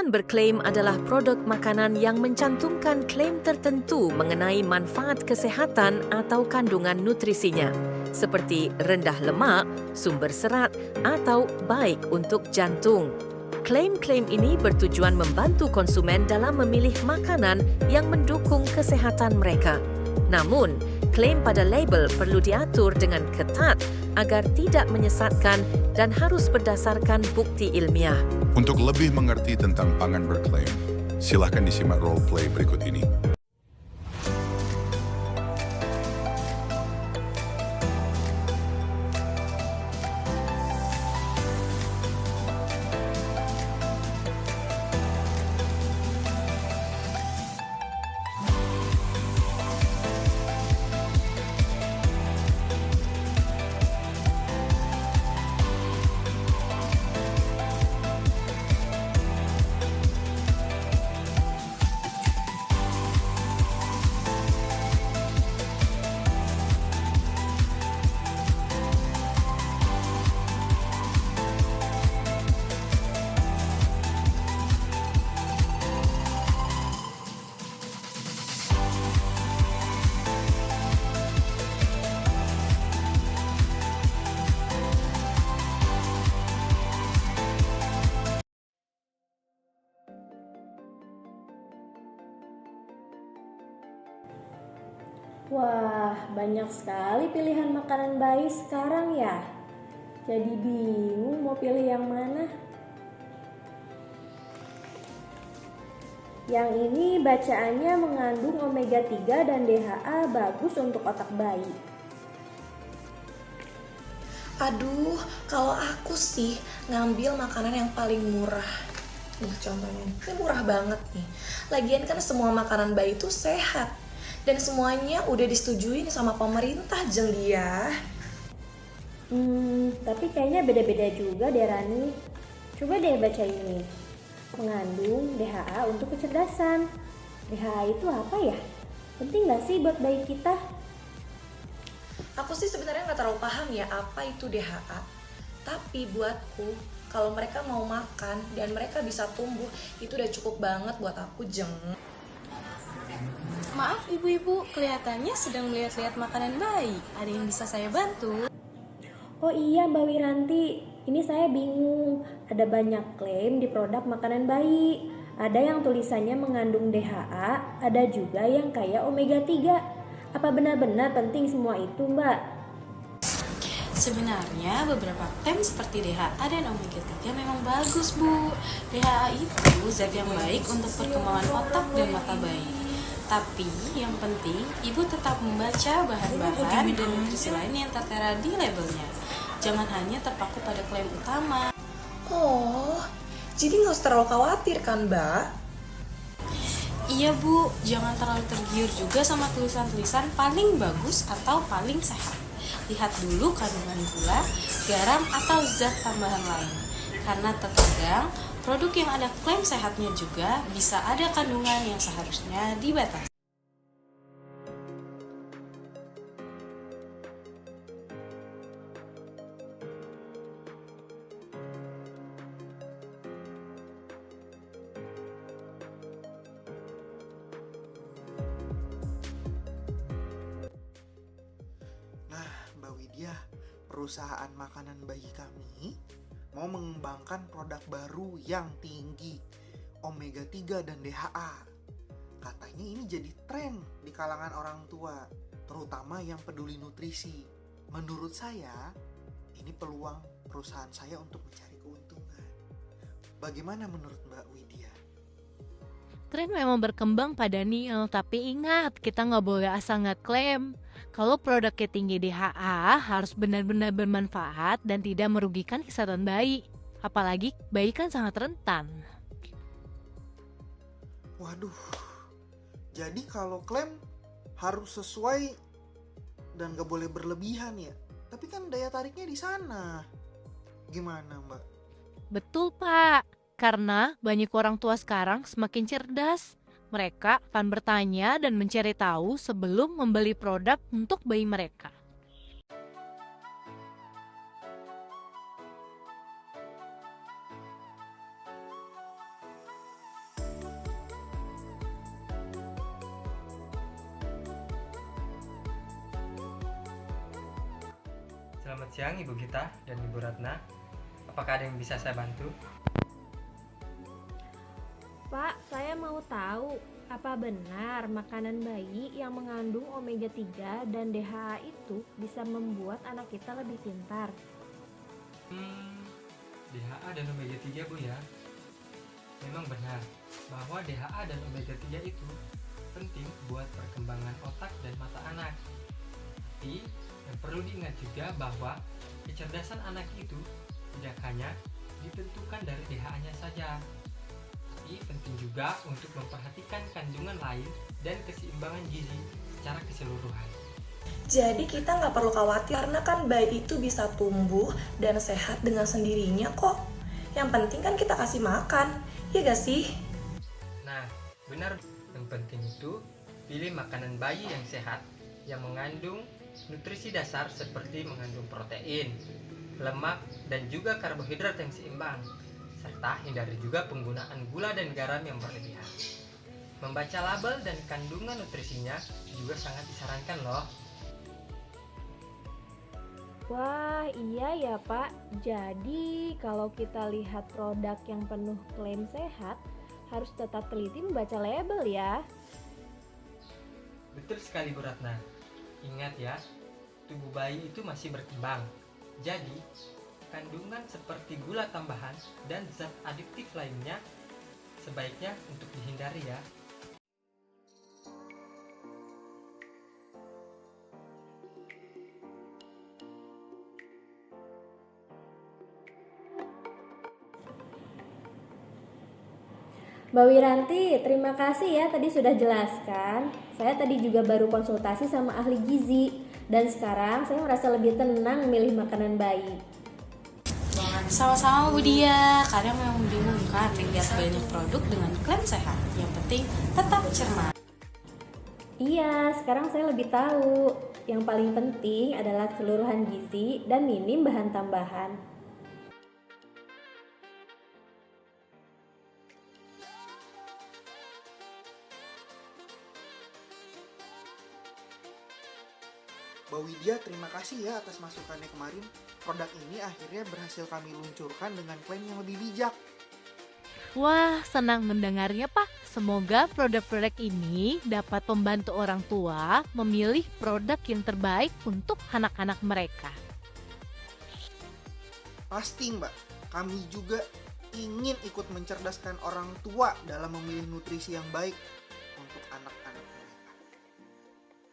Makanan berklaim adalah produk makanan yang mencantumkan klaim tertentu mengenai manfaat kesehatan atau kandungan nutrisinya, seperti rendah lemak, sumber serat atau baik untuk jantung. Klaim-klaim ini bertujuan membantu konsumen dalam memilih makanan yang mendukung kesehatan mereka. Namun, klaim pada label perlu diatur dengan ketat agar tidak menyesatkan dan harus berdasarkan bukti ilmiah. Untuk lebih mengerti tentang pangan berklaim, silakan disimak role play berikut ini. Wah, banyak sekali pilihan makanan bayi sekarang ya. Jadi bingung mau pilih yang mana. Yang ini bacaannya mengandung omega 3 dan DHA, bagus untuk otak bayi. Aduh, kalau aku sih ngambil makanan yang paling murah. Nih contohnya, ini murah banget nih. Lagian kan semua makanan bayi itu sehat. Dan semuanya udah disetujui sama pemerintah, Jeng dia. Tapi kayaknya beda-beda juga deh Rani. Coba deh baca ini. Mengandung DHA untuk kecerdasan. DHA itu apa ya? Penting gak sih buat bayi kita? Aku sih sebenarnya nggak terlalu paham ya apa itu DHA. Tapi buatku, kalau mereka mau makan dan mereka bisa tumbuh, itu udah cukup banget buat aku, Jeng. Maaf ibu-ibu, kelihatannya sedang melihat-lihat makanan bayi. Ada yang bisa saya bantu? Oh iya Mbak Wiranti, ini saya bingung. Ada banyak klaim di produk makanan bayi. Ada yang tulisannya mengandung DHA, ada juga yang kayak omega 3. Apa benar-benar penting semua itu Mbak? Sebenarnya beberapa klaim seperti DHA dan omega 3 memang bagus Bu. DHA itu zat yang baik untuk perkembangan otak dan mata bayi. Tapi yang penting ibu tetap membaca bahan-bahan dan nutrisi lain yang tertera di labelnya. Jangan hanya terpaku pada klaim utama. Oh, jadi nggak usah terlalu khawatir kan, Mbak? Iya Bu, jangan terlalu tergiur juga sama tulisan-tulisan paling bagus atau paling sehat. Lihat dulu kandungan gula, garam, atau zat tambahan lain. Karena terkadang produk yang ada klaim sehatnya juga bisa ada kandungan yang seharusnya dibatasi. Nah, Mbak Widya, perusahaan makanan bayi kami mau mengembangkan produk baru yang tinggi omega 3 dan DHA. Katanya ini jadi tren di kalangan orang tua, terutama yang peduli nutrisi. Menurut saya, ini peluang perusahaan saya untuk mencari keuntungan. Bagaimana menurut Mbak Widya? Tren memang berkembang Pak Daniel, tapi ingat kita nggak boleh asal ngeklaim. Kalau produknya tinggi DHA harus benar-benar bermanfaat dan tidak merugikan kesehatan bayi. Apalagi bayi kan sangat rentan. Waduh, jadi kalau klaim harus sesuai dan gak boleh berlebihan ya. Tapi kan daya tariknya di sana. Gimana Mbak? Betul Pak, karena banyak orang tua sekarang semakin cerdas. Mereka akan bertanya dan mencari tahu sebelum membeli produk untuk bayi mereka. Selamat siang Ibu Gita dan Ibu Ratna. Apakah ada yang bisa saya bantu? Pak, saya mau tahu, apa benar makanan bayi yang mengandung omega 3 dan DHA itu bisa membuat anak kita lebih pintar? DHA dan omega 3 Bu ya. Memang benar bahwa DHA dan omega 3 itu penting buat perkembangan otak dan mata anak. Tapi yang perlu diingat juga bahwa kecerdasan anak itu tidak hanya ditentukan dari DHA-nya saja, tapi penting juga untuk memperhatikan kandungan lain dan keseimbangan gizi secara keseluruhan. Jadi kita nggak perlu khawatir karena kan bayi itu bisa tumbuh dan sehat dengan sendirinya kok. Yang penting kan kita kasih makan, ya gak sih? Nah, benar. Yang penting itu pilih makanan bayi yang sehat, yang mengandung nutrisi dasar seperti mengandung protein, lemak, dan juga karbohidrat yang seimbang, serta hindari juga penggunaan gula dan garam yang berlebihan. Membaca label dan kandungan nutrisinya juga sangat disarankan loh. Wah, iya ya Pak. Jadi, kalau kita lihat produk yang penuh klaim sehat, harus tetap teliti membaca label ya. Betul sekali Bu Ratna. Ingat ya, tubuh bayi itu masih berkembang. Jadi, kandungan seperti gula tambahan dan zat adiktif lainnya sebaiknya untuk dihindari ya. Mbak Wiranti, terima kasih ya tadi sudah jelaskan. Saya tadi juga baru konsultasi sama ahli gizi dan sekarang saya merasa lebih tenang milih makanan bayi. Sama-sama Bu Dia, kadang memang membingungkan melihat banyak produk dengan klaim sehat. Yang penting tetap cermat. Iya, sekarang saya lebih tahu. Yang paling penting adalah keseluruhan gizi dan minim bahan tambahan. Mbak Widya, terima kasih ya atas masukannya kemarin. Produk ini akhirnya berhasil kami luncurkan dengan klaim yang lebih bijak. Wah, senang mendengarnya Pak. Semoga produk-produk ini dapat membantu orang tua memilih produk yang terbaik untuk anak-anak mereka. Pasti Mbak, kami juga ingin ikut mencerdaskan orang tua dalam memilih nutrisi yang baik untuk anak-anak mereka.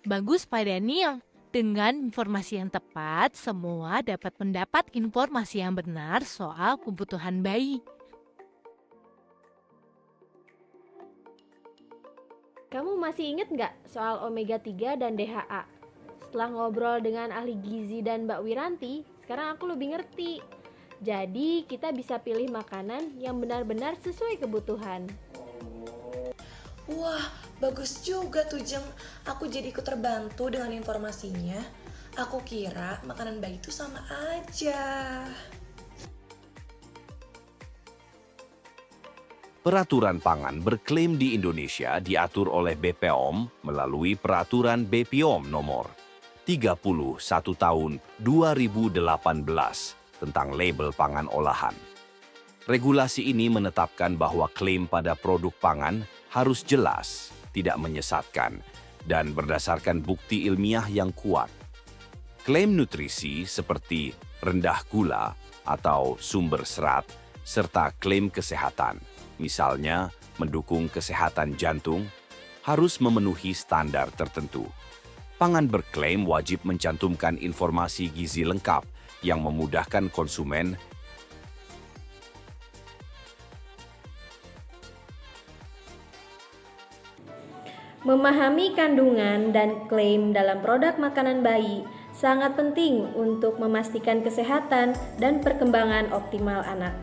Bagus Pak Daniel. Dengan informasi yang tepat, semua dapat mendapat informasi yang benar soal kebutuhan bayi. Kamu masih ingat nggak soal omega 3 dan DHA? Setelah ngobrol dengan ahli gizi dan Mbak Wiranti, sekarang aku lebih ngerti. Jadi kita bisa pilih makanan yang benar-benar sesuai kebutuhan. Wah, bagus juga tuh Jeng. Aku jadi ikut terbantu dengan informasinya. Aku kira makanan bayi itu sama aja. Peraturan pangan berklaim di Indonesia diatur oleh BPOM melalui Peraturan BPOM nomor 31 tahun 2018 tentang label pangan olahan. Regulasi ini menetapkan bahwa klaim pada produk pangan harus jelas, tidak menyesatkan, dan berdasarkan bukti ilmiah yang kuat. Klaim nutrisi seperti rendah gula atau sumber serat, serta klaim kesehatan, misalnya mendukung kesehatan jantung, harus memenuhi standar tertentu. Pangan berklaim wajib mencantumkan informasi gizi lengkap yang memudahkan konsumen Memahami kandungan dan klaim dalam produk makanan bayi sangat penting untuk memastikan kesehatan dan perkembangan optimal anak.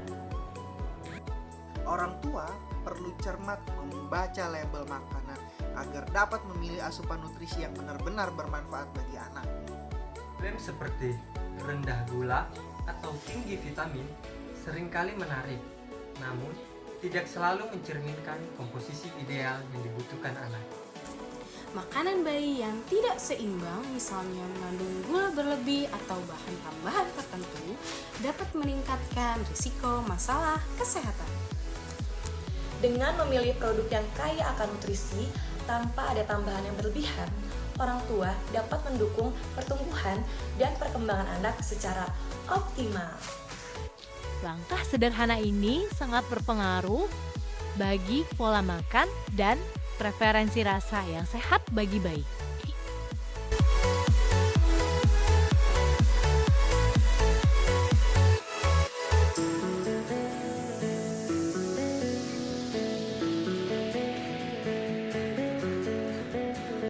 Orang tua perlu cermat membaca label makanan agar dapat memilih asupan nutrisi yang benar-benar bermanfaat bagi anak. Klaim seperti rendah gula atau tinggi vitamin seringkali menarik, namun tidak selalu mencerminkan komposisi ideal yang dibutuhkan anak. Makanan bayi yang tidak seimbang, misalnya mengandung gula berlebih atau bahan tambahan tertentu, dapat meningkatkan risiko masalah kesehatan. Dengan memilih produk yang kaya akan nutrisi tanpa ada tambahan yang berlebihan, orang tua dapat mendukung pertumbuhan dan perkembangan anak secara optimal. Langkah sederhana ini sangat berpengaruh bagi pola makan dan preferensi rasa yang sehat bagi bayi.